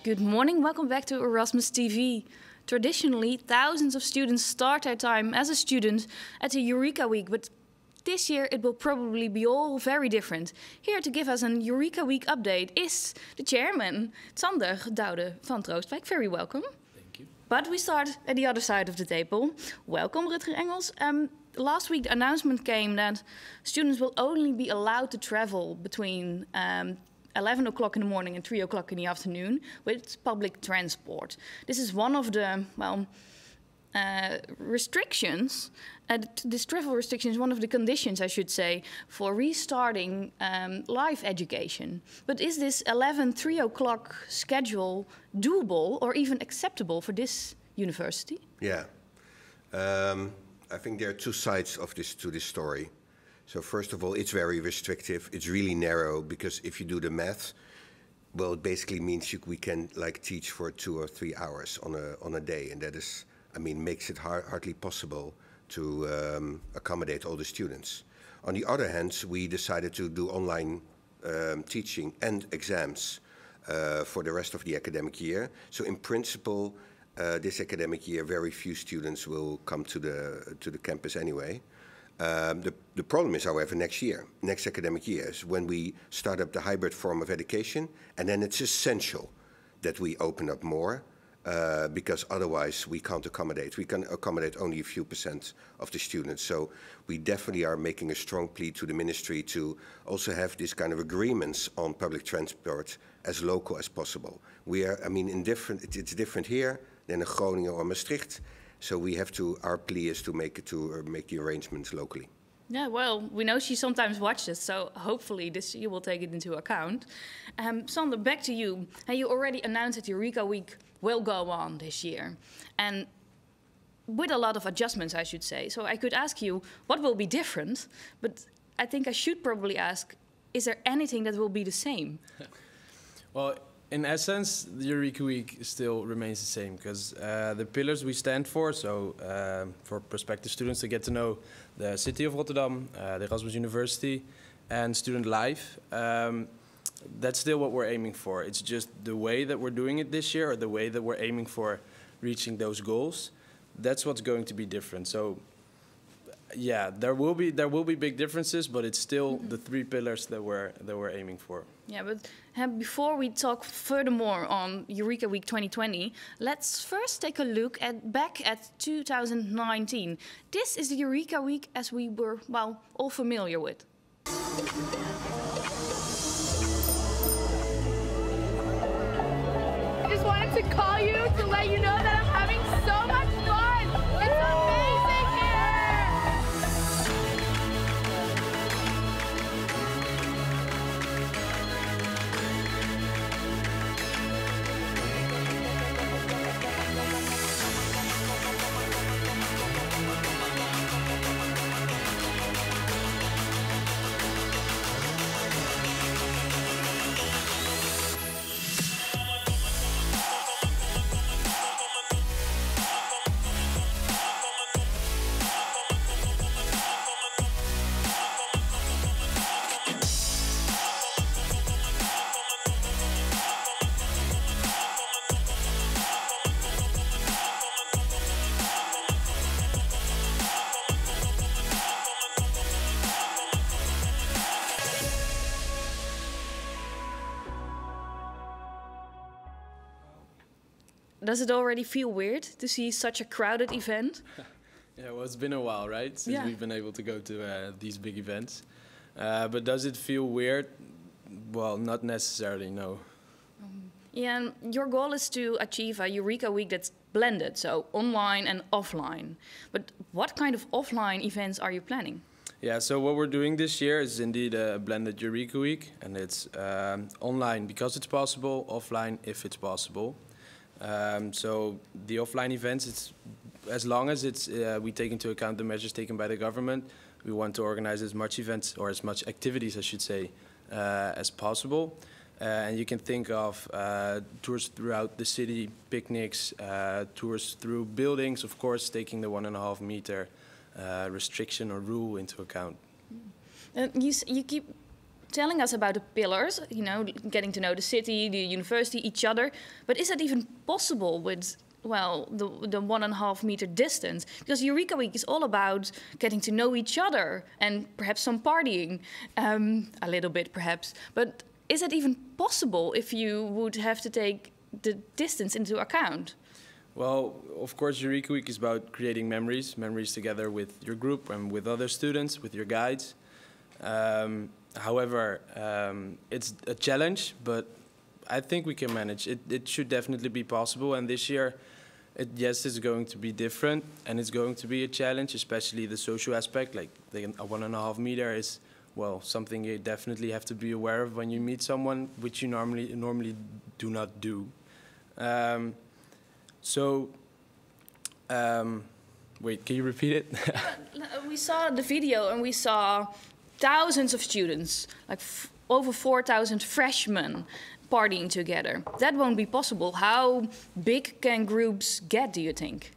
Good morning, welcome back to Erasmus TV. Traditionally, thousands of students start their time as a student at the Eurekaweek, but this year it will probably be all very different. Here to give us an Eurekaweek update is the chairman, Doude van Troostwijk. Very welcome. Thank you. But we start at the other side of the table. Welcome, Rutger Engels. Last week the announcement came that students will only be allowed to travel between 11 o'clock in the morning and 3 o'clock in the afternoon with public transport. This is one of the, restrictions. This travel restriction is one of the conditions, I should say, for restarting live education. But is this 3 o'clock schedule doable or even acceptable for this university? Yeah. I think there are two sides of to this story. So first of all, it's very restrictive. It's really narrow because if you do the math, well, it basically means we can teach for 2 or 3 hours on a day, and that is, makes it hardly possible to accommodate all the students. On the other hand, we decided to do online teaching and exams for the rest of the academic year. So in principle, this academic year, very few students will come to the campus anyway. The problem is, however, next academic year is when we start up the hybrid form of education, and then it's essential that we open up more because otherwise we can't accommodate. We can accommodate only a few % of the students. So we definitely are making a strong plea to the ministry to also have this kind of agreements on public transport as local as possible. We are, it's different here than in Groningen or Maastricht. So we have to. Our plea is to make the arrangements locally. Yeah, well, we know she sometimes watches, so hopefully you will take it into account. Sander, back to you. You already announced that Eurekaweek will go on this year, and with a lot of adjustments, I should say. So I could ask you, what will be different? But I think I should probably ask, is there anything that will be the same? Well, in essence, the Eurekaweek still remains the same because the pillars we stand for, so for prospective students to get to know the city of Rotterdam, the Erasmus University, and student life, that's still what we're aiming for. It's just the way that we're doing it this year, or the way that we're aiming for reaching those goals, that's what's going to be different. So yeah, there will be big differences, but it's still the 3 pillars that we're aiming for. Yeah, but before we talk furthermore on Eurekaweek 2020, let's first take a look back at 2019. This is the Eurekaweek as we were, all familiar with. I just wanted to call you to let you know that I'm having so much fun. It's amazing here. Does it already feel weird to see such a crowded event? Yeah, well, it's been a while, right, since we've been able to go to these big events. But does it feel weird? Well, not necessarily, no. Yeah, and your goal is to achieve a Eurekaweek that's blended, so online and offline. But what kind of offline events are you planning? Yeah, so what we're doing this year is indeed a blended Eurekaweek, and it's online because it's possible, offline if it's possible. So the offline events, it's as long as we take into account the measures taken by the government, we want to organize as much events, or as much activities, I should say, as possible. And you can think of tours throughout the city, picnics, tours through buildings, of course, taking the 1.5 meter restriction or rule into account. You keep telling us about the pillars, you know, getting to know the city, the university, each other. But is that even possible with, well, the 1.5 meter distance? Because Eurekaweek is all about getting to know each other and perhaps some partying, a little bit perhaps. But is it even possible if you would have to take the distance into account? Well, of course, Eurekaweek is about creating memories together with your group and with other students, with your guides. However, it's a challenge, but I think we can manage. It should definitely be possible, and this year, yes, it's going to be different, and it's going to be a challenge, especially the social aspect. Like a 1.5 meter is, well, something you definitely have to be aware of when you meet someone, which you normally do not do. Wait, can you repeat it? We saw the video and we saw thousands of students, like over 4,000 freshmen partying together. That won't be possible. How big can groups get, do you think?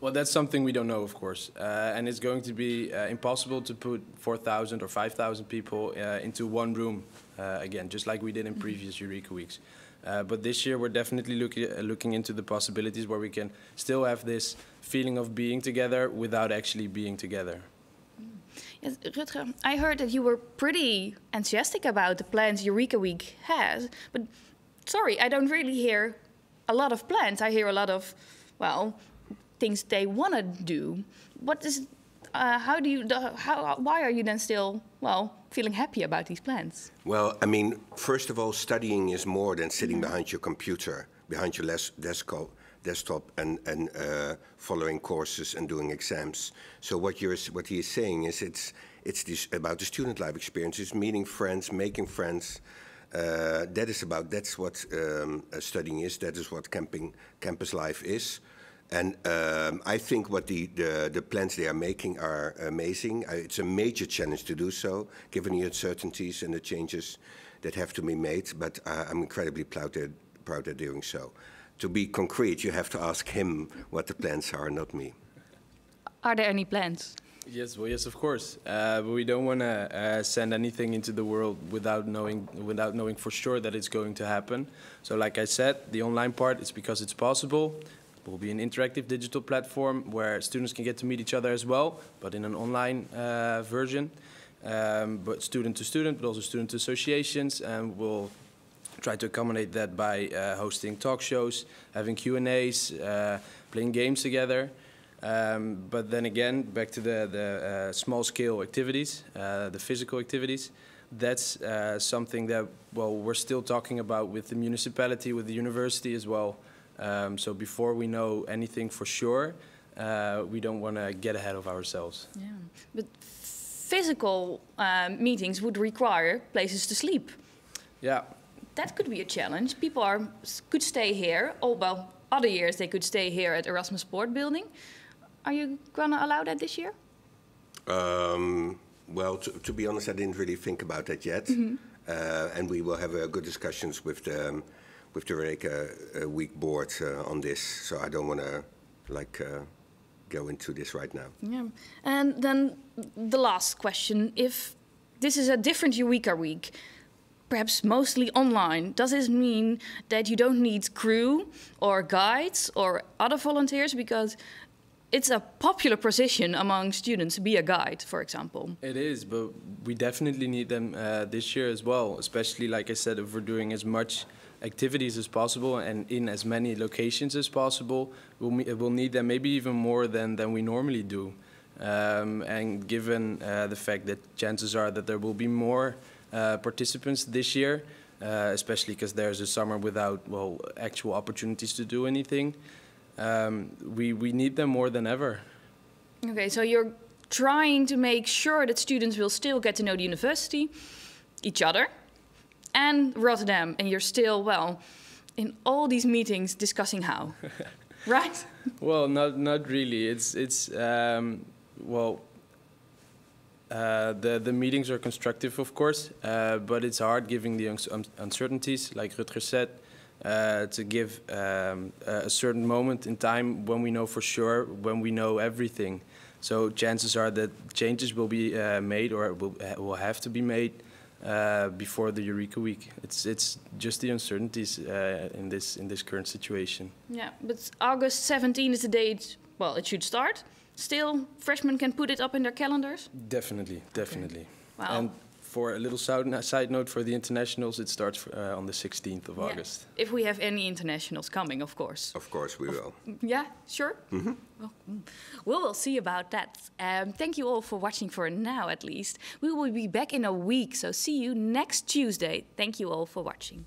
Well, that's something we don't know, of course. And it's going to be impossible to put 4,000 or 5,000 people into one room again, just like we did in previous Eurekaweeks. But this year we're definitely looking into the possibilities where we can still have this feeling of being together without actually being together. Yes, Rutger, I heard that you were pretty enthusiastic about the plans Eurekaweek has, but sorry, I don't really hear a lot of plans. I hear a lot of, well, things they want to do. What is, why are you then still, well, feeling happy about these plans? Well, I mean, first of all, studying is more than sitting behind your computer, behind your desktop and following courses and doing exams. So what he is saying is it's this about the student life experience. It's meeting friends, making friends. That's what studying is. That is what campus life is. And I think what the plans they are making are amazing. It's a major challenge to do so, given the uncertainties and the changes that have to be made. But I'm incredibly proud they're doing so. To be concrete, you have to ask him what the plans are, not me. Are there any plans? Yes, well, yes, of course. But we don't want to send anything into the world without knowing for sure that it's going to happen. So, like I said, the online part is because it's possible. It will be an interactive digital platform where students can get to meet each other as well, but in an online version. But student to student, but also student to associations, and we'll try to accommodate that by hosting talk shows, having Q&As, playing games together. But then again, back to the small-scale activities, the physical activities. That's something that, well, we're still talking about with the municipality, with the university as well. So before we know anything for sure, we don't want to get ahead of ourselves. Yeah, but physical meetings would require places to sleep. Yeah. That could be a challenge. People could stay here. Oh, well, other years they could stay here at Erasmus Sport Building. Are you going to allow that this year? Well, to be honest, I didn't really think about that yet. And we will have good discussions with the Eurekaweek board on this. So I don't want to go into this right now. Yeah. And then the last question: if this is a different Eurekaweek, perhaps mostly online, does this mean that you don't need crew or guides or other volunteers? Because it's a popular position among students to be a guide, for example. It is, but we definitely need them this year as well, especially, like I said, if we're doing as much activities as possible and in as many locations as possible, we'll need them maybe even more than we normally do. And given the fact that chances are that there will be more participants this year, especially because there's a summer without, well, actual opportunities to do anything, we need them more than ever. Okay, so you're trying to make sure that students will still get to know the university, each other, and Rotterdam, and you're still, well, in all these meetings discussing how, right? Well, not really. The meetings are constructive, of course, but it's hard giving the uncertainties, like Rutger said, to give a certain moment in time when we know for sure, when we know everything. So chances are that changes will be made or will have to be made before the Eureka Week. It's just the uncertainties in this current situation. Yeah, but August 17 is the date. Well, it should start. Still, freshmen can put it up in their calendars? Definitely. Wow. And for a little side note, for the internationals, it starts on the 16th of August. If we have any internationals coming, of course. Of course we will. Yeah, sure? Mm-hmm. Well, we will see about that. Thank you all for watching for now, at least. We will be back in a week, so see you next Tuesday. Thank you all for watching.